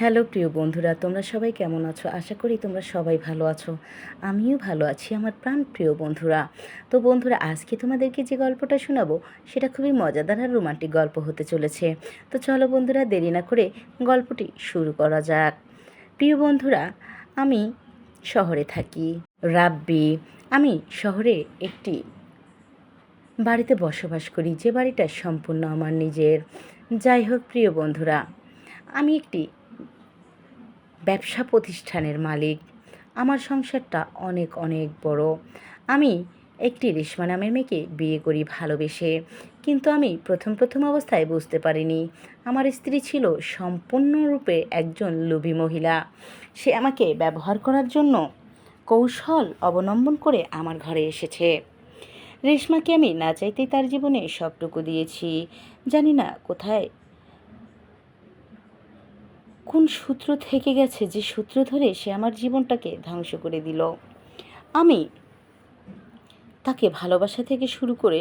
Hello প্রিয় বন্ধুরা, তোমরা সবাই কেমন আছো? আশা করি তোমরা সবাই ভালো আছো। আমিও ভালো আছি আমার প্রাণপ্রিয় বন্ধুরা। তো বন্ধুরা, আজকে তোমাদেরকে যে গল্পটা শোনাবো সেটা খুবই মজাদার আর রোমান্টিক গল্প হতে চলেছে। তো চলো বন্ধুরা, দেরি না করে গল্পটি শুরু করা যাক। প্রিয় বন্ধুরা, আমি শহরে থাকি। রাব্বি। আমি শহরে একটি বাড়িতে বসবাস করি, যে বাড়িটা সম্পূর্ণ আমার নিজের। যাই হোক প্রিয় বন্ধুরা, আমি একটি ব্যবসা প্রতিষ্ঠানের মালিক। আমার সংসারটা অনেক অনেক বড়। আমি একটি রেশমা নামের মেয়েকে বিয়ে করি ভালোবেসে, কিন্তু আমি প্রথম অবস্থায় বুঝতে পারিনি আমার স্ত্রী ছিল সম্পূর্ণরূপে একজন লোভী মহিলা। সে আমাকে ব্যবহার করার জন্য কৌশল অবলম্বন করে আমার ঘরে এসেছে। রেশমাকে আমি না চাইতেই তার জীবনে সবটুকু দিয়েছি। জানি না কোথায় কোন সূত্র থেকে গেছে, যে সূত্র ধরে সে আমার জীবনটাকে ধ্বংস করে দিল। আমি তাকে ভালোবাসা থেকে শুরু করে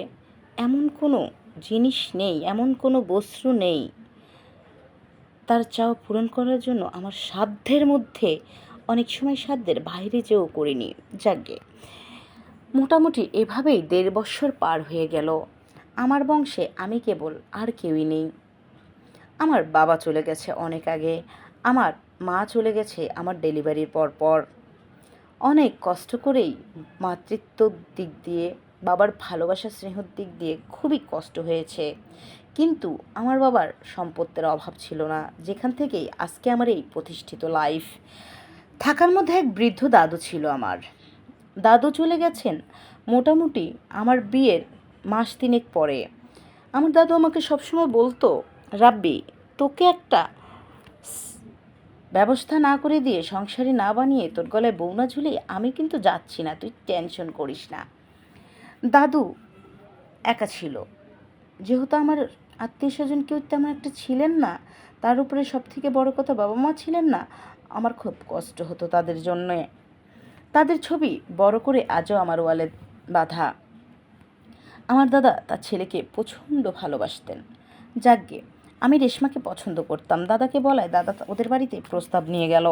এমন কোনো জিনিস নেই, এমন কোনো বস্তু নেই তার চাওয়া পূরণ করার জন্য আমার সাধ্যের মধ্যে, অনেক সময় সাধ্যের বাইরে যেও করিনি। যাকে মোটামুটি এভাবেই 1.5 বছর পার হয়ে গেল। আমার বংশে আমি কেবল, আর কেউই নেই। আমার বাবা চলে গেছে অনেক আগে, আমার মা চলে গেছে আমার ডেলিভারির পর। অনেক কষ্ট করেই মাতৃত্বর দিক দিয়ে, বাবার ভালোবাসা স্নেহর দিক দিয়ে খুবই কষ্ট হয়েছে। কিন্তু আমার বাবার সম্পত্তির অভাব ছিল না, যেখান থেকেই আজকে আমার এই প্রতিষ্ঠিত লাইফ। থাকার মধ্যে এক বৃদ্ধ দাদু ছিল আমার। দাদু চলে গেছেন মোটামুটি আমার বিয়ের মাস 3 পরে। আমার দাদু আমাকে সবসময় বলতো, রাব্বি, তোকে একটা ব্যবস্থা না করে দিয়ে, সংসারে না বানিয়ে, তোর গলায় বউ না ঝুলিয়ে আমি কিন্তু যাচ্ছি না, তুই টেনশন করিস না। দাদু একা ছিল, যেহেতু আমার আত্মীয় স্বজন কেউ তেমন একটা ছিলেন না, তার উপরে সব থেকে বড় কথা বাবা মা ছিলেন না। আমার খুব কষ্ট হতো তাদের জন্যে। তাদের ছবি বড় করে আজও আমার ওয়ালে বাঁধা। আমার দাদা তার ছেলেকে প্রচণ্ড ভালোবাসতেন। যাকগে, আমি রেশমাকে পছন্দ করতাম। দাদাকে বলায় দাদা ওদের বাড়িতে প্রস্তাব নিয়ে গেল।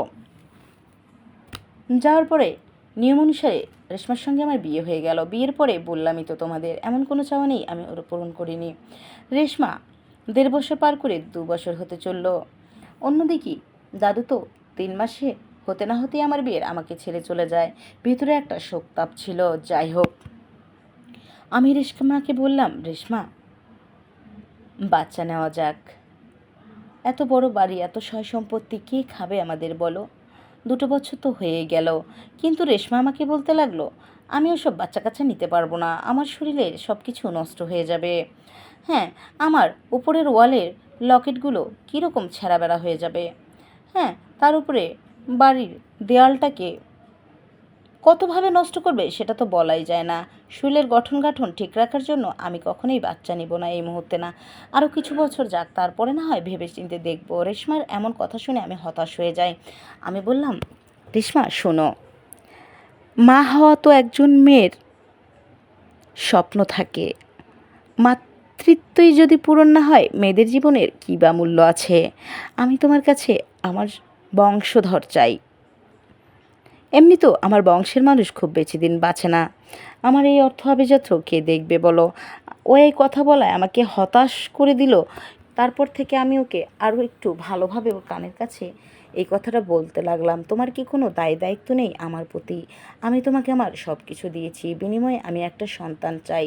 যাওয়ার পরে নিয়ম অনুসারে রেশমার সঙ্গে আমার বিয়ে হয়ে গেল। বিয়ের পরে বললামই তো তোমাদের, এমন কোনো চাওয়া নেই আমি ওর পূরণ করিনি। রেশমা 1.5 বছর পার করে 2 বছর হতে চলল। অন্যদিকে দাদু তো 3 মাসে হতে না হতেই আমার বিয়ের আমাকে ছেড়ে চলে যায়। ভিতরে একটা শোকতাপ ছিল। যাই হোক, আমি রেশমাকে বললাম, রেশমা, বাচ্চা নেওয়া যাক। এত বড় বাড়ি, এত সয় সম্পত্তি কে খাবে আমাদের বলো? 2 বছর তো হয়ে গেল। কিন্তু রেশমা আমাকে বলতে লাগলো, আমি ওসব বাচ্চা কাচ্চা নিতে পারবো না, আমার শরীরের সব কিছু নষ্ট হয়ে যাবে। হ্যাঁ, আমার উপরের ওয়ালের লকেটগুলো কীরকম ছেঁড়া বেড়া হয়ে যাবে। হ্যাঁ, তার উপরে বাড়ির দেয়ালটাকে কতভাবে নষ্ট করবে সেটা তো বলাই যায় না। শরীরের গঠন গাঠন ঠিক রাখার জন্য আমি কখনোই বাচ্চা নিব না, এই মুহূর্তে না। আরও কিছু বছর যাক, তারপরে না হয় ভেবে চিন্তে দেখব। রেশমার এমন কথা শুনে আমি হতাশ হয়ে যাই। আমি বললাম, রেশমা শোনো, মা হওয়া তো একজন মেয়ের স্বপ্ন থাকে। মাতৃত্বই যদি পূরণ না হয়, মেয়েদের জীবনের কী বা মূল্য আছে? আমি তোমার কাছে আমার বংশধর চাই। এমনি তো আমার বংশের মানুষ খুব বেশি দিন বাঁচে না। আমার এই অর্থ আভিজাত্য কে দেখবে বলো? ও এই কথা বলায় আমাকে হতাশ করে দিল। তারপর থেকে আমি ওকে আরও একটু ভালোভাবে ওর কানের কাছে এই কথাটা বলতে লাগলাম, তোমার কি কোনো দায়িত্ব নেই আমার প্রতি? আমি তোমাকে আমার সব কিছু দিয়েছি, বিনিময়ে আমি একটা সন্তান চাই।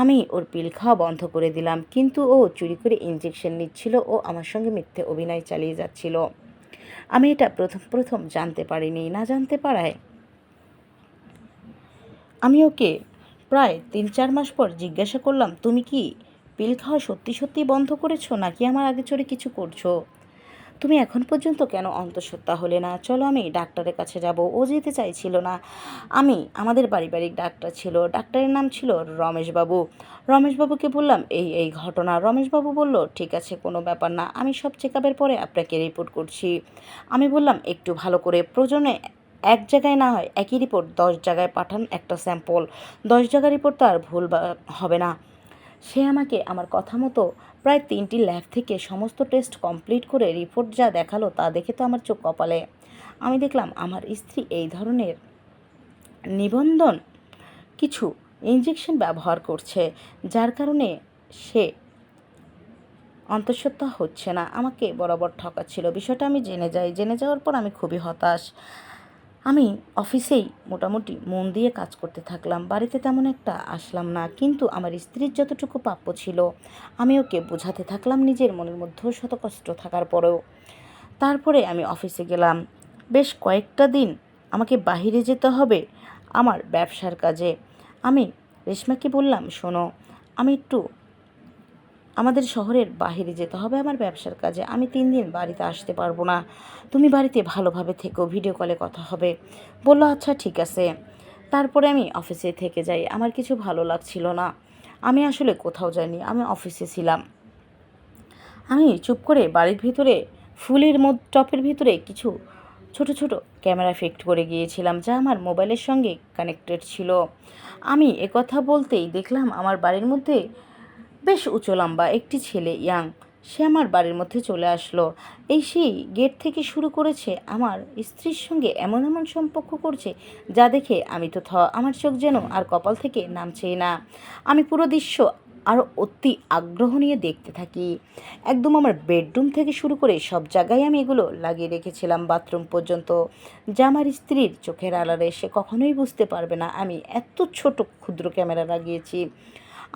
আমি ওর পিল খাওয়া বন্ধ করে দিলাম, কিন্তু ও চুরি করে ইঞ্জেকশন নিচ্ছিল, ও আমার সঙ্গে মিথ্যে অভিনয় চালিয়ে যাচ্ছিল। আমি এটা প্রথম জানতে পারিনি। না জানতে পারায় আমি ওকে প্রায় 3-4 মাস পর জিজ্ঞাসা করলাম, তুমি কি পিল খাওয়া সত্যি বন্ধ করেছো, নাকি আমার আগে চড়ে কিছু করছো? তুমি এখন পর্যন্ত কেন অন্তঃসত্ত্বা হলে না? চলো আমি ডাক্তারের কাছে যাব। ও যেতে চাইছিল না। আমাদের পারিবারিক ডাক্তার ছিল, ডাক্তারের নাম ছিল রমেশবাবু। রমেশবাবুকে বললাম এই ঘটনা। রমেশবাবু বলল, ঠিক আছে, কোনো ব্যাপার না, আমি সব চেক আপের পরে আপনাকে রিপোর্ট করছি। আমি বললাম, একটু ভালো করে, প্রয়োজনে এক জায়গায় না হয় একই রিপোর্ট 10 জায়গায় পাঠান, একটা স্যাম্পল। 10 জায়গার রিপোর্ট তো আর ভুল হবে না। সে আমাকে আমার কথা মতো প্রায় 3টি ল্যাব থেকে সমস্ত টেস্ট কমপ্লিট করে রিপোর্ট যা দেখালো তা দেখে তো আমার চোখ কপালে। আমি দেখলাম আমার স্ত্রী এই ধরনের নিবন্ধন কিছু ইঞ্জেকশন ব্যবহার করছে, যার কারণে সে অন্তঃসত্ত্বা হচ্ছে না, আমাকে বরাবর ঠকাচ্ছিল। বিষয়টা আমি জেনে যাওয়ার পর আমি খুবই হতাশ। আমি অফিসেই মোটামুটি মন দিয়ে কাজ করতে থাকলাম, বাড়িতে তেমন একটা আসলাম না, কিন্তু আমার স্ত্রীর যতটুকু প্রাপ্য ছিল আমি ওকে বোঝাতে থাকলাম, নিজের মনের মধ্যেও শত কষ্ট থাকার পরেও। তারপরে আমি অফিসে গেলাম। বেশ কয়েকটা দিন আমাকে বাইরে যেতে হবে আমার ব্যবসার কাজে। আমি রেশমাকে বললাম, শোনো, আমি একটু আমাদের শহরের বাইরে যেতে হবে আমার ব্যবসার কাজে, আমি 3 দিন বাড়িতে আসতে পারবো না, তুমি বাড়িতে ভালোভাবে থেকো, ভিডিও কলে কথা হবে। বললো আচ্ছা ঠিক আছে। তারপরে আমি অফিসে থেকে যাই। আমার কিছু ভালো লাগছিল না, আমি আসলে কোথাও যাইনি, আমি অফিসে ছিলাম। আমি চুপ করে বাড়ির ভিতরে ফুলের টপের ভিতরে কিছু ছোট ছোট ক্যামেরা ফিক্ট করে গিয়েছিলাম, যা আমার মোবাইলের সঙ্গে কানেক্টেড ছিল। আমি একথা বলতেই দেখলাম আমার বাড়ির মধ্যে বেশ উঁচু লম্বা একটি ছেলে, ইয়াং, সে আমার বাড়ির মধ্যে চলে আসলো। সেই গেট থেকে শুরু করেছে আমার স্ত্রীর সঙ্গে এমন এমন সম্পর্ক করছে, যা দেখে আমি তো আমার চোখ যেন আর কপাল থেকে নামছেই না। আমি পুরো দৃশ্য আরও অতি আগ্রহ নিয়ে দেখতে থাকি। একদম আমার বেডরুম থেকে শুরু করে সব জায়গায় আমি এগুলো লাগিয়ে রেখেছিলাম, বাথরুম পর্যন্ত, যা আমার স্ত্রীর চোখের আড়ালে সে কখনোই বুঝতে পারবে না আমি এত ছোট ক্ষুদ্র ক্যামেরা লাগিয়েছি।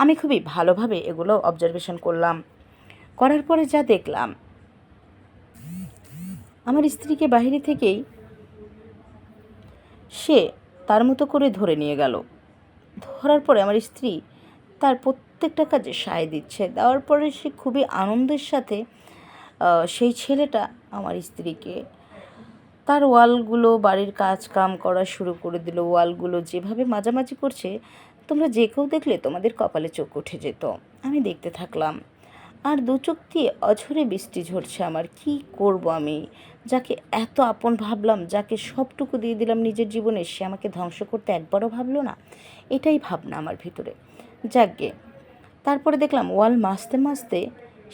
আমি খুবই ভালোভাবে এগুলো অবজারভেশন করলাম। করার পরে যা দেখলাম, আমার স্ত্রীকে বাইরে থেকেই সে তার মতো করে ধরে নিয়ে গেল। ধরার পরে আমার স্ত্রী তার প্রত্যেকটা কাজে সায় দিচ্ছে। দেওয়ার পরে সে খুবই আনন্দের সাথে সেই ছেলেটা আমার স্ত্রীকে তার ওয়ালগুলো বাড়ির কাজ কাম করা শুরু করে দিল। ওয়ালগুলো যেভাবে মাঝামাঝি করছে, তোমরা যে কেউ দেখলে তোমাদের কপালে চোখ উঠে যেত। আমি দেখতে থাকলাম, আর দু চোখ দিয়ে অঝরে বৃষ্টি ঝরছে আমার। কি করব আমি? যাকে এত আপন ভাবলাম, যাকে সবটুকু দিয়ে দিলাম নিজের জীবনে, সে আমাকে ধ্বংস করতে একবারও ভাবলো না। এটাই ভাবনা আমার ভিতরে। যাকগে, তারপরে দেখলাম ওয়াল মাজতে মাজতে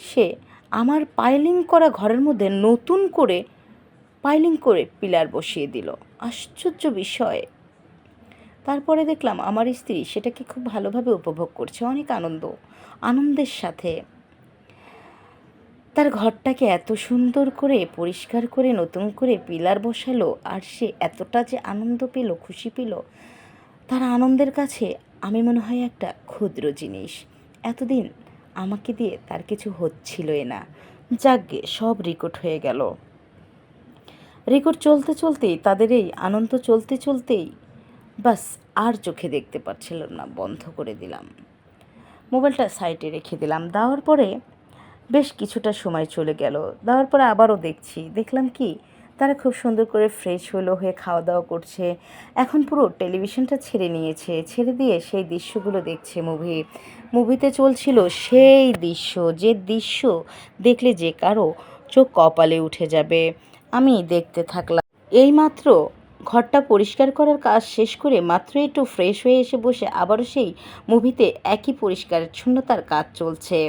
সে আমার পাইলিং করা ঘরের মধ্যে নতুন করে পাইলিং করে পিলার বসিয়ে দিল। আশ্চর্য বিষয়। তারপরে দেখলাম আমার স্ত্রী সেটাকে খুব ভালোভাবে উপভোগ করছে, অনেক আনন্দের সাথে তার ঘরটাকে এত সুন্দর করে পরিষ্কার করে নতুন করে পিলার বসালো। আর সে এতটা যে আনন্দ পেল, খুশি পেল, তার আনন্দের কাছে আমি মনে হয় একটা ক্ষুদ্র জিনিস। এতদিন আমাকে দিয়ে তার কিছু হচ্ছিলই না। যাকগে, সব রেকর্ড হয়ে গেল। রেকর্ড চলতে চলতেই, তাদের এই আনন্দ চলতে চলতেই বাস আর চোখে দেখতে পাচ্ছিলাম না, বন্ধ করে দিলাম। মোবাইলটা সাইডে রেখে দিলাম। দেওয়ার পরে বেশ কিছুটা সময় চলে গেল। দেওয়ার পরে আবারও দেখলাম কি তারা খুব সুন্দর করে ফ্রেশ হয়ে খাওয়া দাওয়া করছে। এখন পুরো টেলিভিশনটা ছেড়ে নিয়েছে, ছেড়ে দিয়ে সেই দৃশ্যগুলো দেখছে। মুভিতে চলছিল সেই দৃশ্য, যে দৃশ্য দেখলে যে কারো চোখ কপালে উঠে যাবে। আমি দেখতে থাকলাম। এইমাত্র ঘরটা পরিষ্কার করার কাজ শেষ করে মাত্র একটু ফ্রেশ হয়ে এসে বসে আবারও সেই মুভিতে একই পরিষ্কারচ্ছন্নতার কাজ চলছে।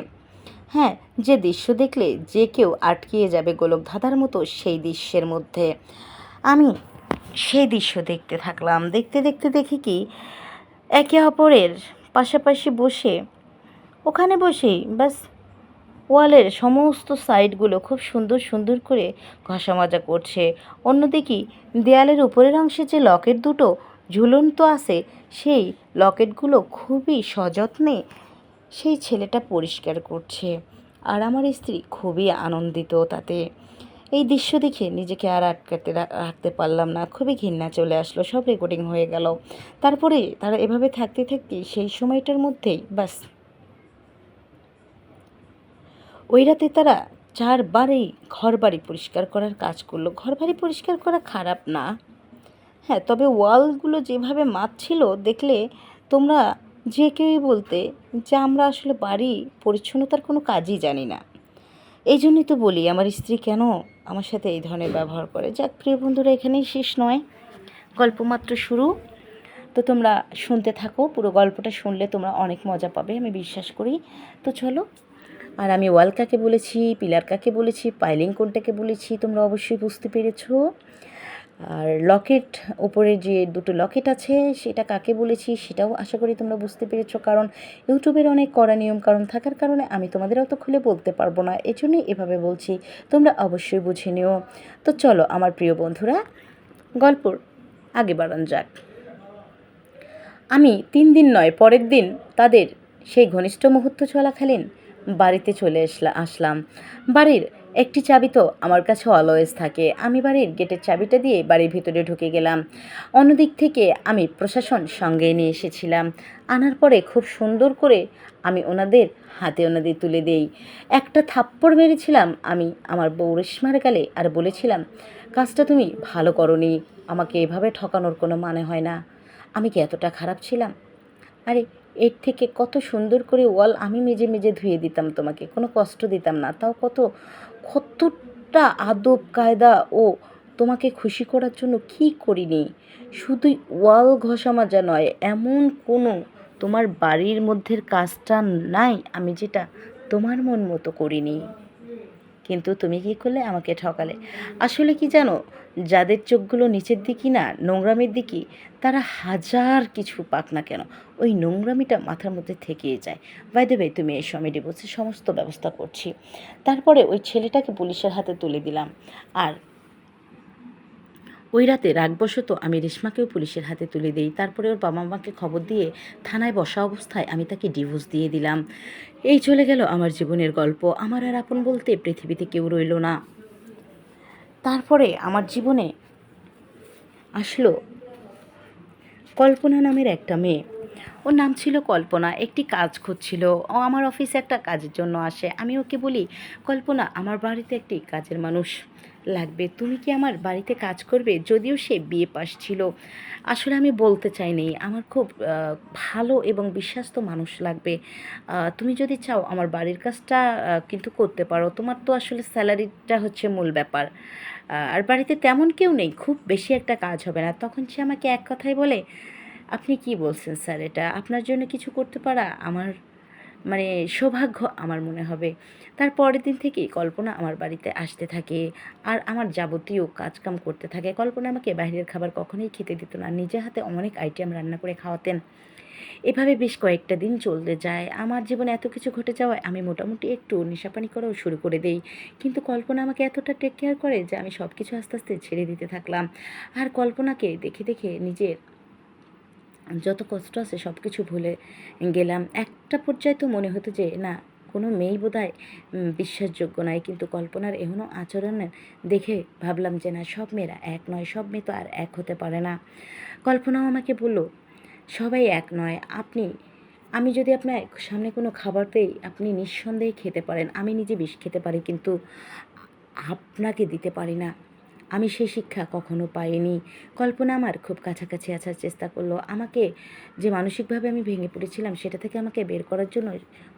হ্যাঁ, যে দৃশ্য দেখলে যে কেউ আটকিয়ে যাবে গোলক ধাঁধার মতো, সেই দৃশ্যের মধ্যে আমি সেই দৃশ্য দেখতে থাকলাম। দেখতে দেখতে দেখি কি একে অপরের পাশাপাশি বসে, ওখানে বসেই বাস ওয়ালের সমস্ত সাইডগুলো খুব সুন্দর সুন্দর করে ঘষা মাজা করছে। অন্যদিকে দেয়ালের উপরের অংশে যে লকেট দুটো ঝুলন্ত আছে, সেই লকেটগুলো খুবই সযত্নে সেই ছেলেটা পরিষ্কার করছে। আর আমার স্ত্রী খুবই আনন্দিত তাতে। এই দৃশ্য দেখে নিজেকে আর রাখতে পারলাম না, খুবই ঘৃণা চলে আসলো। সব রেকর্ডিং হয়ে গেল। তারপরে তারা এভাবে থাকতে থাকতে সেই সময়টার মধ্যেই বাস ওই রাতে তারা 4বারই ঘর বাড়ি পরিষ্কার করার কাজ করলো। ঘর বাড়ি পরিষ্কার করা খারাপ না, হ্যাঁ, তবে ওয়ালগুলো যেভাবে মাজছিল দেখলে তোমরা যে কেউই বলতে যে আমরা আসলে বাড়ি পরিচ্ছন্নতার কোনো কাজই জানি না। এই জন্যই তো বলি আমার স্ত্রী কেন আমার সাথে এই ধরনের ব্যবহার করে। যাক প্রিয় বন্ধুরা, এখানেই শেষ নয়, গল্প মাত্র শুরু। তো তোমরা শুনতে থাকো, পুরো গল্পটা শুনলে তোমরা অনেক মজা পাবে, আমি বিশ্বাস করি। তো চলো। আর আমি ওয়াল কাকে বলেছি, পিলার কাকে বলেছি, পাইলিং কোনটাকে বলেছি তোমরা অবশ্যই বুঝতে পেরেছো। আর লকেট, উপরে যে দুটো লকেট আছে সেটা কাকে বলেছি সেটাও আশা করি তোমরা বুঝতে পেরেছো। কারণ ইউটিউবের অনেক কড়া নিয়ম কারণ থাকার কারণে আমি তোমাদের অত খুলে বলতে পারবো না, এজন্যই এভাবে বলছি, তোমরা অবশ্যই বুঝে নিও। তো চলো আমার প্রিয় বন্ধুরা, গল্পর আগে বাড়ান যাক। আমি 3 দিন নয়, পরের দিন তাদের সেই ঘনিষ্ঠ মুহূর্ত চলাকালীন বাড়িতে চলে আসলাম। বাড়ির একটি চাবি তো আমার কাছে অলওয়েজ থাকে। আমি বাড়ির গেটের চাবিটা দিয়ে বাড়ির ভিতরে ঢুকে গেলাম। অন্যদিক থেকে আমি প্রশাসন সঙ্গে নিয়ে এসেছিলাম। আনার পরে খুব সুন্দর করে আমি ওনাদের তুলে দেই। একটা থাপ্পড় মেরেছিলাম আমি আমার বউ রেশমার গালে, আর বলেছিলাম, কাজটা তুমি ভালো করোনি, আমাকে এভাবে ঠকানোর কোনো মানে হয় না। আমি কি এতটা খারাপ ছিলাম? আরে, এর থেকে কত সুন্দর করে ওয়াল আমি মেজে মেজে ধুয়ে দিতাম, তোমাকে কোনো কষ্ট দিতাম না, তাও কতটা আদব কায়দা ও তোমাকে খুশি করার জন্য কি করিনি। শুধুই ওয়াল ঘষা মাজা নয়, এমন কোনো তোমার বাড়ির মধ্যের কাজটা নাই আমি যেটা তোমার মন মতো করিনি। কিন্তু তুমি কী করলে? আমাকে ঠকালে। আসলে কি জানো, যাদের চোখগুলো নিচের দিকই না, নোংরামির দিকই, তারা হাজার কিছু পাক না কেন, ওই নোংরামিটা মাথার মধ্যে থেকেই যায়। বাই দ্য ওয়ে, তুমি এসো, আমি ডিভোর্সের সমস্ত ব্যবস্থা করছি। তারপরে ওই ছেলেটাকে পুলিশের হাতে তুলে দিলাম। আর ওই রাতে রাগবশত আমি রেশমাকেও পুলিশের হাতে তুলে দিই। তারপরে ওর বাবা মাকে খবর দিয়ে থানায় বসা অবস্থায় আমি তাকে ডিভোর্স দিয়ে দিলাম। এই চলে গেল আমার জীবনের গল্প। আমার আর আপন বলতে পৃথিবীতে কেউ রইল না। তারপরে আমার জীবনে আসলো কল্পনা নামের একটা মেয়ে। ওর নাম ছিল কল্পনা। একটি কাজ খুঁজছিল। ও আমার অফিসে একটা কাজের জন্য আসে। আমি ওকে বলি, কল্পনা, আমার বাড়িতে একটি কাজের মানুষ লাগবে, তুমি কি আমার বাড়িতে কাজ করবে? যদিও সে বিএ পাস ছিল। আসলে আমি বলতে চাইনি, আমার খুব ভালো এবং বিশ্বস্ত মানুষ লাগবে। তুমি যদি চাও আমার বাড়ির কাজটা কিন্তু করতে পারো। তোমার তো আসলে স্যালারিটা হচ্ছে মূল ব্যাপার। আর বাড়িতে তেমন কেউ নেই, খুব বেশি একটা কাজ হবে না। তখন সে আমাকে এক কথায় বলে, আপনি কি বলছেন স্যার? এটা আপনার জন্য কিছু করতে পারা আমার মানে সৌভাগ্য আমার মনে হবে। তার পরের দিন থেকেই কল্পনা আমার বাড়িতে আসতে থাকে আর আমার যাবতীয় কাজকাম করতে থাকে। কল্পনা আমাকে বাইরের খাবার কখনোই খেতে দিত না, নিজে হাতে অনেক আইটেম রান্না করে খাওয়াতেন। এভাবে বেশ কয়েকটা দিন চলতে যায়। আমার জীবনে এত কিছু ঘটে যাওয়ায় আমি মোটামুটি একটু নেশাপানি করাও শুরু করে দেই। কিন্তু কল্পনা আমাকে এতটা টেক কেয়ার করে যে আমি সব কিছু আস্তে আস্তে ছেড়ে দিতে থাকলাম। আর কল্পনাকে দেখে দেখে নিজের যত কষ্ট আছে সব কিছু ভুলে গেলাম। একটা পর্যায়ে তো মনে হতো যে না, কোনো মেয়েই বোধহয় বিশ্বাসযোগ্য নয়। কিন্তু কল্পনার এমনও আচরণের দেখে ভাবলাম যে না, সব মেয়েরা এক নয়, সব মেয়ে তো আর এক হতে পারে না। কল্পনাও আমাকে বলল, সবাই এক নয়। আমি যদি আপনার সামনে কোনো খাবার দেই, আপনি নিঃসন্দেহে খেতে পারেন। আমি নিজে বিষ খেতে পারি, কিন্তু আপনাকে দিতে পারি না। আমি সেই শিক্ষা কখনো পাইনি। কল্পনা আমার খুব কাছাকাছি আসার চেষ্টা করলো। আমাকে, যে মানসিকভাবে আমি ভেঙে পড়েছিলাম সেটা থেকে আমাকে বের করার জন্য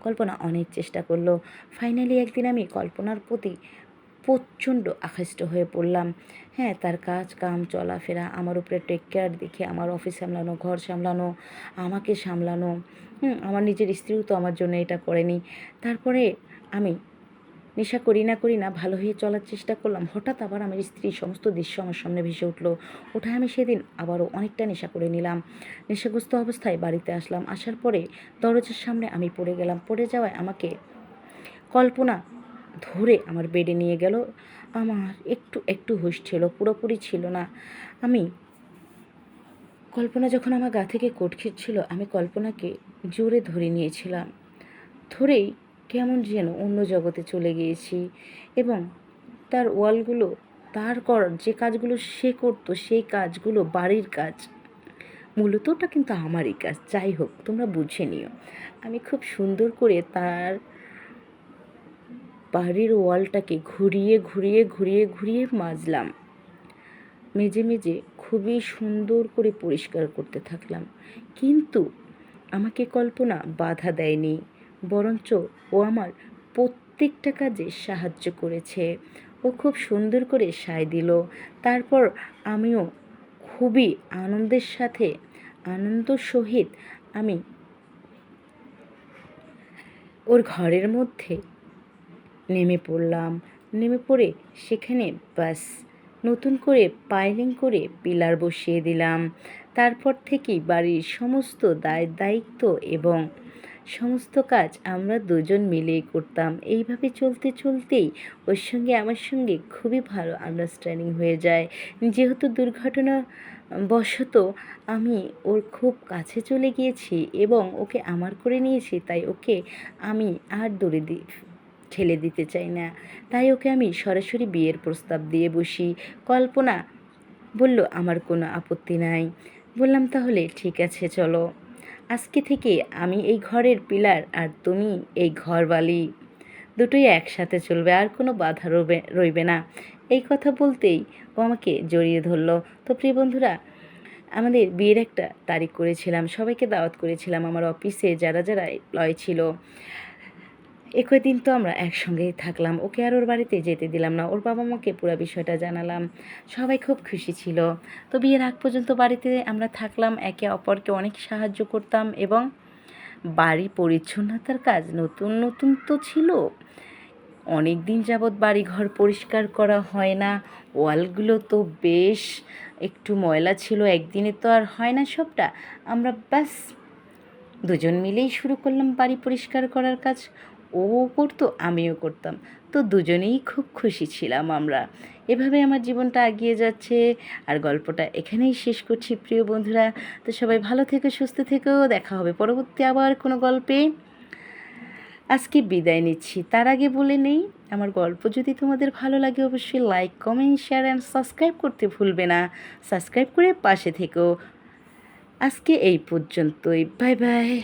কল্পনা অনেক চেষ্টা করলো। ফাইনালি একদিন আমি কল্পনার প্রতি প্রচণ্ড আকৃষ্ট হয়ে পড়লাম। হ্যাঁ, তার কাজ কাম চলাফেরা, আমার উপরে টেক কেয়ার দেখে, আমার অফিস সামলানো, ঘর সামলানো, আমাকে সামলানো, আমার নিজের স্ত্রীও তো আমার জন্য এটা করেনি। তারপরে আমি নেশা করি না ভালো হয়ে চলার চেষ্টা করলাম। হঠাৎ আবার আমার স্ত্রীর সমস্ত দৃশ্য আমার সামনে ভেসে উঠল। ওঠায় আমি সেদিন আবারও অনেকটা নেশা করে নিলাম। নেশাগ্রস্ত অবস্থায় বাড়িতে আসলাম। আসার পরে দরজার সামনে আমি পড়ে গেলাম। পড়ে যাওয়ায় আমাকে কল্পনা ধরে আমার বেডে নিয়ে গেল। আমার একটু একটু হুঁশ ছিল, পুরোপুরি ছিল না। আমি কল্পনা যখন আমার গা থেকে কোট খিঁচছিল, আমি কল্পনাকে জোরে ধরে নিয়েছিলাম। ধরেই কেমন যেন অন্য জগতে চলে গিয়েছি। এবং তার ওয়ালগুলো, তার করার যে কাজগুলো সে করতো, সেই কাজগুলো বাড়ির কাজ, মূলত ওটা কিন্তু আমারই কাজ। যাই হোক, তোমরা বুঝে নিও। আমি খুব সুন্দর করে তার বাড়ির ওয়ালটাকে ঘুরিয়ে মাজলাম। মেজে মেজে খুবই সুন্দর করে পরিষ্কার করতে থাকলাম। কিন্তু আমাকে কল্পনা বাধা দেয়নি, বরঞ্চ ও আমার প্রত্যেকটা কাজে সাহায্য করেছে। ও খুব সুন্দর করে সায় দিল। তারপর আমিও খুবই আনন্দের সাথে আনন্দ সহিত আমি ওর ঘরের মধ্যে নেমে পড়লাম। নেমে পড়ে সেখানে বাস নতুন করে পাইলিং করে পিলার বসিয়ে দিলাম। তারপর থেকেই বাড়ির সমস্ত দায়িত্ব এবং সমস্ত কাজ আমরা দুজন মিলেই করতাম। এইভাবে চলতে চলতেই ওর সঙ্গে আমার সঙ্গে খুবই ভালো আন্ডারস্ট্যান্ডিং হয়ে যায়। যেহেতু দুর্ঘটনা বশত আমি ওর খুব কাছে চলে গিয়েছি এবং ওকে আমার করে নিয়েছি, তাই ওকে আমি আর দূরে ঠেলে দিতে চাই না। তাই ওকে আমি সরাসরি বিয়ের প্রস্তাব দিয়ে বসি। কল্পনা বলল, আমার কোনো আপত্তি নাই। বললাম, তাহলে ঠিক আছে, চলো। আজকে থেকে আমি এই ঘরের পিলার আর তুমি এই ঘরবালি, দুটোই একসাথে চলবে, আর কোনো বাধা রইবে না। এই কথা বলতেই ও আমাকে জড়িয়ে ধরলো। তো প্রিয় বন্ধুরা, আমাদের বিয়ের একটা তারিখ করেছিলাম, সবাইকে দাওয়াত করেছিলাম। আমার অফিসে যারা যারা এমপ্লয় ছিল, দিন তো আমরা একসঙ্গেই থাকলাম। ওকে আর ওর বাড়িতে যেতে দিলাম না। ওর বাবা মাকে পুরো বিষয়টা জানালাম। সবাই খুব খুশি ছিল। তো বিয়ের আগ পর্যন্ত বাড়িতে আমরা থাকলাম, একে অপরকে অনেক সাহায্য করতাম এবং বাড়ি পরিচ্ছন্নতার কাজ নতুন নতুন তো ছিল। অনেক দিন যাবৎ বাড়িঘর পরিষ্কার করা হয় না। ওয়ালগুলো তো বেশ একটু ময়লা ছিল, একদিনে তো আর হয় না সবটা। আমরা ব্যাস দুজন মিলেই শুরু করলাম বাড়ি পরিষ্কার করার কাজ। ও করতো, আমিও করতাম। তো দুজনেই খুব খুশি ছিলাম আমরা। এভাবে আমার জীবনটা এগিয়ে যাচ্ছে। আর গল্পটা এখানেই শেষ করছি প্রিয় বন্ধুরা। তো সবাই ভালো থেকো, সুস্থ থেকো। দেখা হবে পরবর্তী আবার কোনো গল্পে। আজকে বিদায় নিচ্ছি। তার আগে বলে নেই, আমার গল্প যদি তোমাদের ভালো লাগে অবশ্যই like, comment, share and subscribe করতে ভুলবে না। সাবস্ক্রাইব করে পাশে থেকো। আজকে এই পর্যন্তই। Bye bye.